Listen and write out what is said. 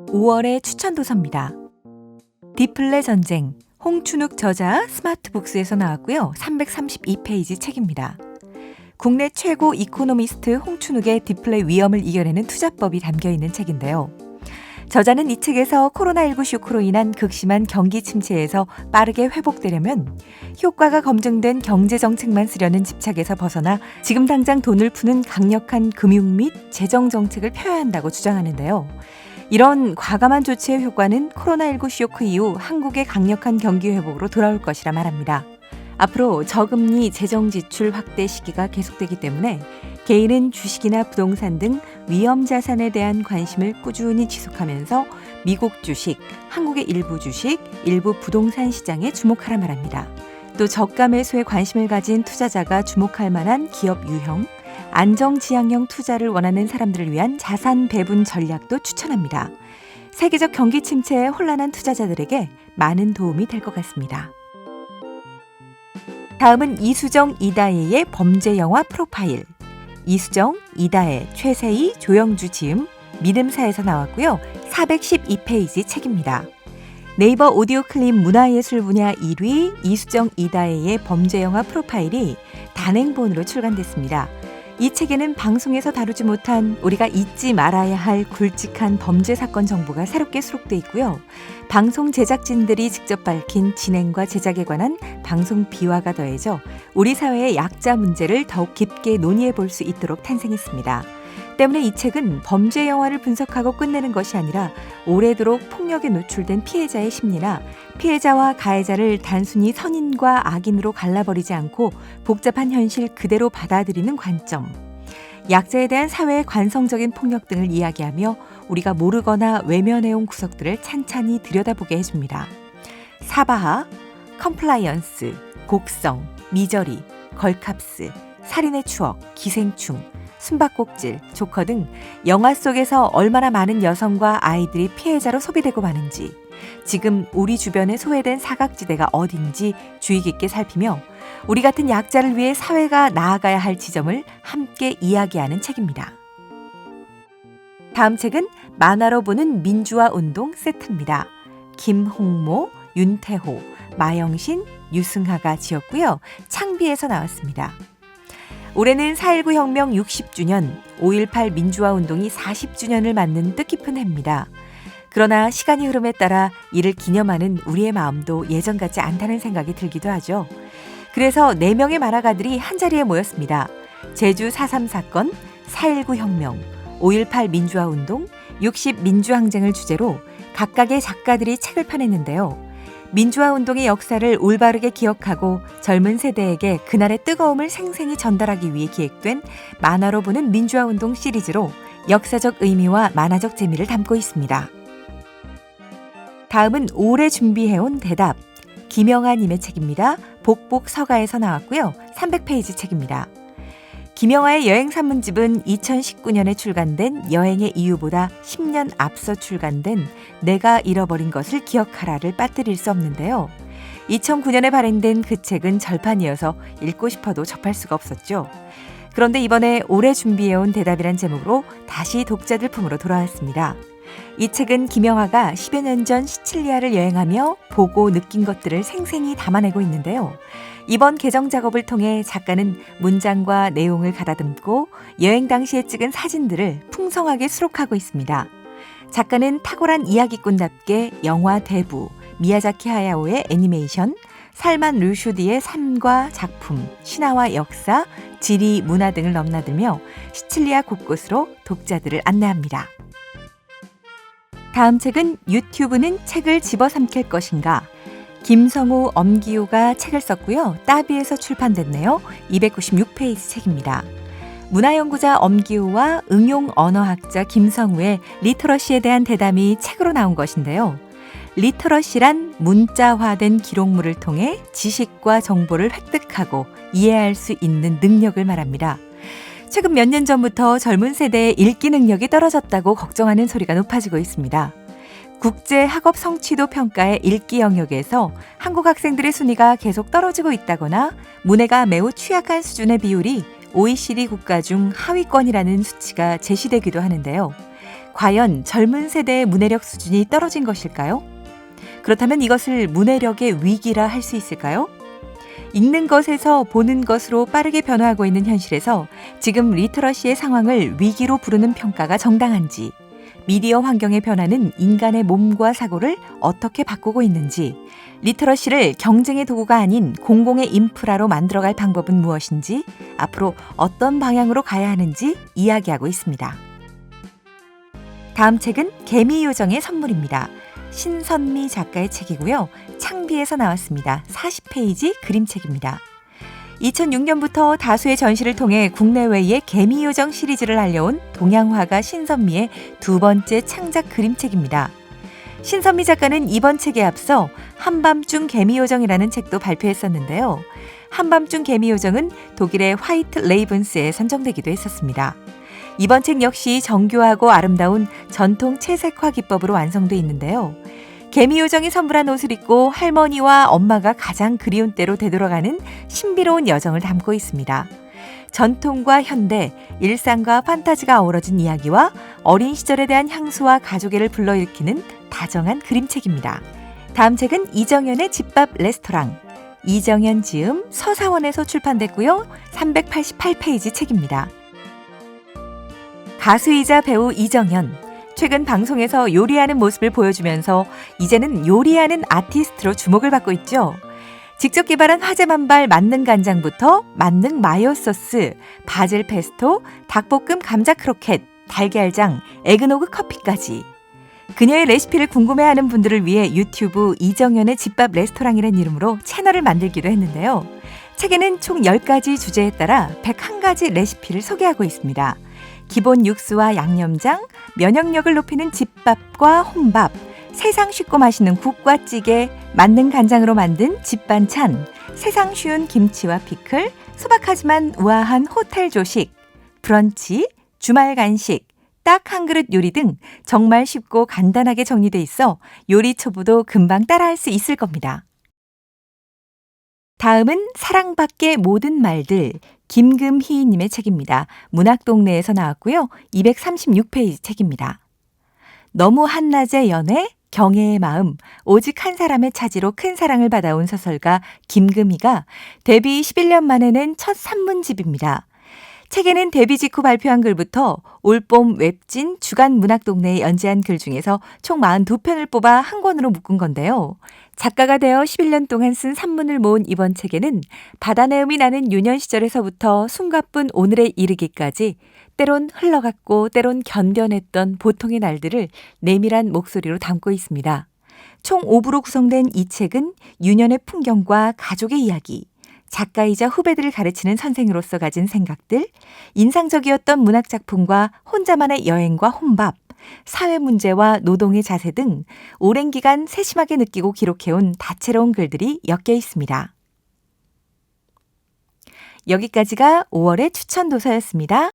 5월의 추천 도서입니다. 디플레 전쟁, 홍춘욱 저자 스마트북스에서 나왔고요. 332페이지 책입니다. 국내 최고 이코노미스트 홍춘욱의 디플레 위험을 이겨내는 투자법이 담겨있는 책인데요. 저자는 이 책에서 코로나19 쇼크로 인한 극심한 경기 침체에서 빠르게 회복되려면 효과가 검증된 경제정책만 쓰려는 집착에서 벗어나 지금 당장 돈을 푸는 강력한 금융 및 재정정책을 펴야 한다고 주장하는데요. 이런 과감한 조치의 효과는 코로나19 쇼크 이후 한국의 강력한 경기 회복으로 돌아올 것이라 말합니다. 앞으로 저금리 재정지출 확대 시기가 계속되기 때문에 개인은 주식이나 부동산 등 위험 자산에 대한 관심을 꾸준히 지속하면서 미국 주식, 한국의 일부 주식, 일부 부동산 시장에 주목하라 말합니다. 또 저가 매수에 관심을 가진 투자자가 주목할 만한 기업 유형, 안정지향형 투자를 원하는 사람들을 위한 자산 배분 전략도 추천합니다. 세계적 경기 침체에 혼란한 투자자들에게 많은 도움이 될 것 같습니다. 다음은 이수정, 이다혜의 범죄 영화 프로파일. 이수정, 이다혜, 최세희, 조영주 지음, 믿음사에서 나왔고요. 412페이지 책입니다. 네이버 오디오 클립 문화예술 분야 1위 이수정, 이다혜의 범죄 영화 프로파일이 단행본으로 출간됐습니다. 이 책에는 방송에서 다루지 못한 우리가 잊지 말아야 할 굵직한 범죄 사건 정보가 새롭게 수록돼 있고요. 방송 제작진들이 직접 밝힌 진행과 제작에 관한 방송 비화가 더해져 우리 사회의 약자 문제를 더욱 깊게 논의해 볼 수 있도록 탄생했습니다. 때문에 이 책은 범죄 영화를 분석하고 끝내는 것이 아니라 오래도록 폭력에 노출된 피해자의 심리나 피해자와 가해자를 단순히 선인과 악인으로 갈라버리지 않고 복잡한 현실 그대로 받아들이는 관점, 약자에 대한 사회의 관성적인 폭력 등을 이야기하며 우리가 모르거나 외면해온 구석들을 찬찬히 들여다보게 해줍니다. 사바하, 컴플라이언스, 곡성, 미저리, 걸캅스, 살인의 추억, 기생충, 숨바꼭질, 조커 등 영화 속에서 얼마나 많은 여성과 아이들이 피해자로 소비되고 마는지, 지금 우리 주변에 소외된 사각지대가 어딘지 주의 깊게 살피며 우리 같은 약자를 위해 사회가 나아가야 할 지점을 함께 이야기하는 책입니다. 다음 책은 만화로 보는 민주화 운동 세트입니다. 김홍모, 윤태호, 마영신, 유승하가 지었고요. 창비에서 나왔습니다. 올해는 4.19 혁명 60주년, 5.18 민주화 운동이 40주년을 맞는 뜻깊은 해입니다. 그러나 시간이 흐름에 따라 이를 기념하는 우리의 마음도 예전 같지 않다는 생각이 들기도 하죠. 그래서 4명의 만화가들이 한자리에 모였습니다. 제주 4.3 사건, 4.19 혁명, 5.18 민주화 운동, 60 민주항쟁을 주제로 각각의 작가들이 책을 펴냈는데요. 민주화 운동의 역사를 올바르게 기억하고 젊은 세대에게 그날의 뜨거움을 생생히 전달하기 위해 기획된 만화로 보는 민주화 운동 시리즈로 역사적 의미와 만화적 재미를 담고 있습니다. 다음은 올해 준비해온 대답, 김영하님의 책입니다. 복복서가에서 나왔고요. 300페이지 책입니다. 김영하의 여행 산문집은 2019년에 출간된 여행의 이유보다 10년 앞서 출간된 내가 잃어버린 것을 기억하라를 빠뜨릴 수 없는데요. 2009년에 발행된 그 책은 절판이어서 읽고 싶어도 접할 수가 없었죠. 그런데 이번에 올해 준비해온 대답이란 제목으로 다시 독자들 품으로 돌아왔습니다. 이 책은 김영하가 10여 년 전 시칠리아를 여행하며 보고 느낀 것들을 생생히 담아내고 있는데요. 이번 개정 작업을 통해 작가는 문장과 내용을 가다듬고 여행 당시에 찍은 사진들을 풍성하게 수록하고 있습니다. 작가는 탁월한 이야기꾼답게 영화 대부, 미야자키 하야오의 애니메이션, 살만 루슈디의 삶과 작품, 신화와 역사, 지리, 문화 등을 넘나들며 시칠리아 곳곳으로 독자들을 안내합니다. 다음 책은 유튜브는 책을 집어삼킬 것인가? 김성우, 엄기호가 책을 썼고요. 따비에서 출판됐네요. 296페이지 책입니다. 문화연구자 엄기호와 응용언어학자 김성우의 리터러시에 대한 대담이 책으로 나온 것인데요. 리터러시란 문자화된 기록물을 통해 지식과 정보를 획득하고 이해할 수 있는 능력을 말합니다. 최근 몇 년 전부터 젊은 세대의 읽기 능력이 떨어졌다고 걱정하는 소리가 높아지고 있습니다. 국제 학업 성취도 평가의 읽기 영역에서 한국 학생들의 순위가 계속 떨어지고 있다거나 문해가 매우 취약한 수준의 비율이 OECD 국가 중 하위권이라는 수치가 제시되기도 하는데요. 과연 젊은 세대의 문해력 수준이 떨어진 것일까요? 그렇다면 이것을 문해력의 위기라 할 수 있을까요? 읽는 것에서 보는 것으로 빠르게 변화하고 있는 현실에서 지금 리터러시의 상황을 위기로 부르는 평가가 정당한지, 미디어 환경의 변화는 인간의 몸과 사고를 어떻게 바꾸고 있는지, 리터러시를 경쟁의 도구가 아닌 공공의 인프라로 만들어갈 방법은 무엇인지, 앞으로 어떤 방향으로 가야 하는지 이야기하고 있습니다. 다음 책은 개미요정의 선물입니다. 신선미 작가의 책이고요. 창비에서 나왔습니다. 40페이지 그림책입니다. 2006년부터 다수의 전시를 통해 국내외의 개미요정 시리즈를 알려온 동양화가 신선미의 두 번째 창작 그림책입니다. 신선미 작가는 이번 책에 앞서 한밤중 개미요정이라는 책도 발표했었는데요. 한밤중 개미요정은 독일의 화이트 레이븐스에 선정되기도 했었습니다. 이번 책 역시 정교하고 아름다운 전통 채색화 기법으로 완성돼 있는데요. 개미요정이 선물한 옷을 입고 할머니와 엄마가 가장 그리운 때로 되돌아가는 신비로운 여정을 담고 있습니다. 전통과 현대, 일상과 판타지가 어우러진 이야기와 어린 시절에 대한 향수와 가족애를 불러일으키는 다정한 그림책입니다. 다음 책은 이정현의 집밥 레스토랑, 이정현 지음 서사원에서 출판됐고요. 388페이지 책입니다. 가수이자 배우 이정현, 최근 방송에서 요리하는 모습을 보여주면서 이제는 요리하는 아티스트로 주목을 받고 있죠. 직접 개발한 화제 만발 만능 간장부터 만능 마요 소스, 바질 페스토, 닭볶음 감자 크로켓, 달걀장, 에그노그 커피까지. 그녀의 레시피를 궁금해하는 분들을 위해 유튜브 이정현의 집밥 레스토랑이라는 이름으로 채널을 만들기도 했는데요. 책에는 총 10가지 주제에 따라 101가지 레시피를 소개하고 있습니다. 기본 육수와 양념장, 면역력을 높이는 집밥과 혼밥, 세상 쉽고 맛있는 국과 찌개, 만능 간장으로 만든 집반찬, 세상 쉬운 김치와 피클, 소박하지만 우아한 호텔 조식, 브런치, 주말 간식, 딱 한 그릇 요리 등 정말 쉽고 간단하게 정리돼 있어 요리 초보도 금방 따라할 수 있을 겁니다. 다음은 사랑밖의 모든 말들, 김금희님의 책입니다. 문학동네에서 나왔고요. 236페이지 책입니다. 너무 한낮의 연애, 경애의 마음, 오직 한 사람의 차지로 큰 사랑을 받아온 서설가 김금희가 데뷔 11년 만에 낸 첫 산문집입니다. 책에는 데뷔 직후 발표한 글부터 올봄 웹진 주간 문학동네에 연재한 글 중에서 총 42편을 뽑아 한 권으로 묶은 건데요. 작가가 되어 11년 동안 쓴 산문을 모은 이번 책에는 바다 내음이 나는 유년 시절에서부터 숨가쁜 오늘에 이르기까지 때론 흘러갔고 때론 견뎌냈던 보통의 날들을 내밀한 목소리로 담고 있습니다. 총 5부로 구성된 이 책은 유년의 풍경과 가족의 이야기, 작가이자 후배들을 가르치는 선생으로서 가진 생각들, 인상적이었던 문학작품과 혼자만의 여행과 혼밥, 사회 문제와 노동의 자세 등 오랜 기간 세심하게 느끼고 기록해온 다채로운 글들이 엮여 있습니다. 여기까지가 5월의 추천 도서였습니다.